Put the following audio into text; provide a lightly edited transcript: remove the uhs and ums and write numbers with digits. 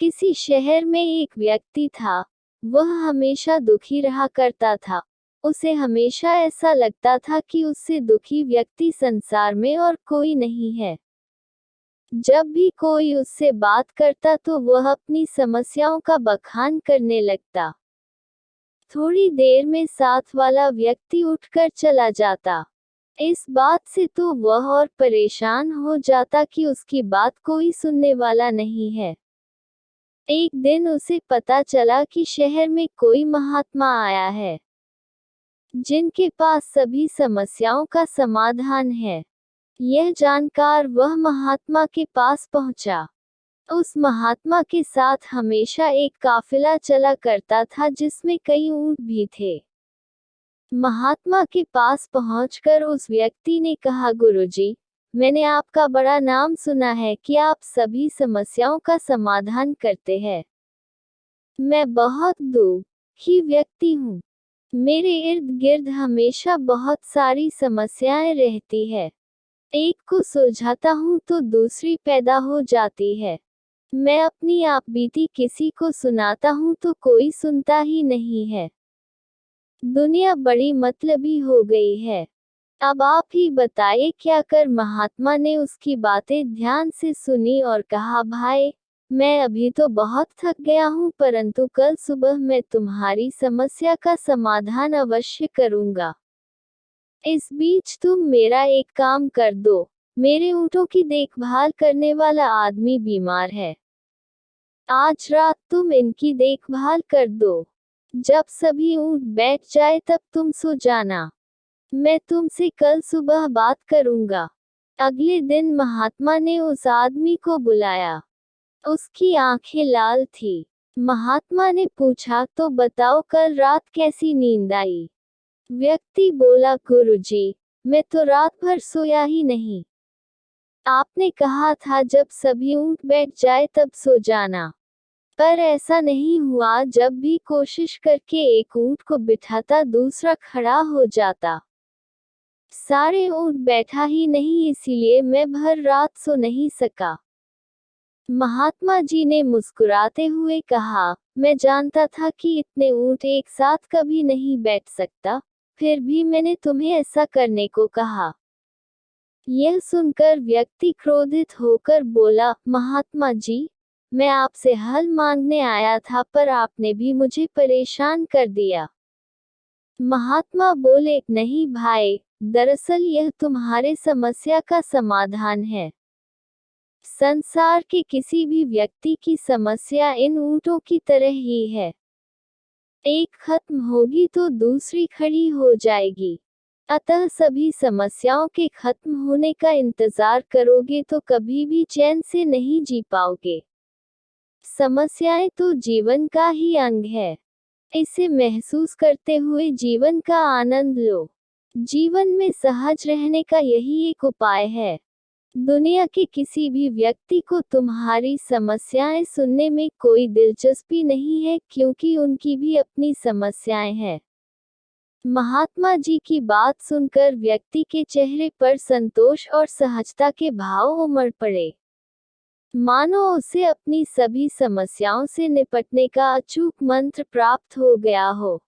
किसी शहर में एक व्यक्ति था। वह हमेशा दुखी रहा करता था। उसे हमेशा ऐसा लगता था कि उससे दुखी व्यक्ति संसार में और कोई नहीं है। जब भी कोई उससे बात करता तो वह अपनी समस्याओं का बखान करने लगता। थोड़ी देर में साथ वाला व्यक्ति उठकर चला जाता। इस बात से तो वह और परेशान हो जाता कि उसकी बात कोई सुनने वाला नहीं है। एक दिन उसे पता चला कि शहर में कोई महात्मा आया है, जिनके पास सभी समस्याओं का समाधान है। यह जानकर वह महात्मा के पास पहुंचा। उस महात्मा के साथ हमेशा एक काफिला चला करता था जिसमें कई ऊंट भी थे। महात्मा के पास पहुंचकर उस व्यक्ति ने कहा, गुरुजी, मैंने आपका बड़ा नाम सुना है कि आप सभी समस्याओं का समाधान करते हैं। मैं बहुत दुखी व्यक्ति हूँ। मेरे इर्द गिर्द हमेशा बहुत सारी समस्याएं रहती है। एक को सुलझाता हूँ तो दूसरी पैदा हो जाती है। मैं अपनी आप बीती किसी को सुनाता हूँ तो कोई सुनता ही नहीं है। दुनिया बड़ी मतलबी हो गई है। अब आप ही बताइए क्या कर। महात्मा ने उसकी बातें ध्यान से सुनी और कहा, भाई, मैं अभी तो बहुत थक गया हूँ, परंतु कल सुबह मैं तुम्हारी समस्या का समाधान अवश्य करूँगा। इस बीच तुम मेरा एक काम कर दो। मेरे ऊँटों की देखभाल करने वाला आदमी बीमार है। आज रात तुम इनकी देखभाल कर दो। जब सभी ऊँट बैठ जाए तब तुम सो जाना। मैं तुमसे कल सुबह बात करूँगा। अगले दिन महात्मा ने उस आदमी को बुलाया। उसकी आंखें लाल थी। महात्मा ने पूछा, तो बताओ कल रात कैसी नींद आई? व्यक्ति बोला, गुरुजी, मैं तो रात भर सोया ही नहीं। आपने कहा था जब सभी ऊँट बैठ जाए तब सो जाना, पर ऐसा नहीं हुआ। जब भी कोशिश करके एक ऊँट को बिठाता दूसरा खड़ा हो जाता। सारे ऊँट बैठा ही नहीं, इसीलिए मैं भर रात सो नहीं सका। महात्मा जी ने मुस्कुराते हुए कहा, मैं जानता था कि इतने ऊँट एक साथ कभी नहीं बैठ सकता, फिर भी मैंने तुम्हें ऐसा करने को कहा। यह सुनकर व्यक्ति क्रोधित होकर बोला, महात्मा जी, मैं आपसे हल मांगने आया था पर आपने भी मुझे परेशान कर दिया। महात्मा बोले, नहीं भाई, दरअसल यह तुम्हारे समस्या का समाधान है। संसार के किसी भी व्यक्ति की समस्या इन ऊँटों की तरह ही है। एक खत्म होगी तो दूसरी खड़ी हो जाएगी। अतः सभी समस्याओं के खत्म होने का इंतजार करोगे तो कभी भी चैन से नहीं जी पाओगे। समस्याएं तो जीवन का ही अंग है। इसे महसूस करते हुए जीवन का आनंद लो। जीवन में सहज रहने का यही एक उपाय है। दुनिया के किसी भी व्यक्ति को तुम्हारी समस्याएं सुनने में कोई दिलचस्पी नहीं है, क्योंकि उनकी भी अपनी समस्याएं हैं। महात्मा जी की बात सुनकर व्यक्ति के चेहरे पर संतोष और सहजता के भाव उमड़ पड़े, मानो उसे अपनी सभी समस्याओं से निपटने का अचूक मंत्र प्राप्त हो गया हो।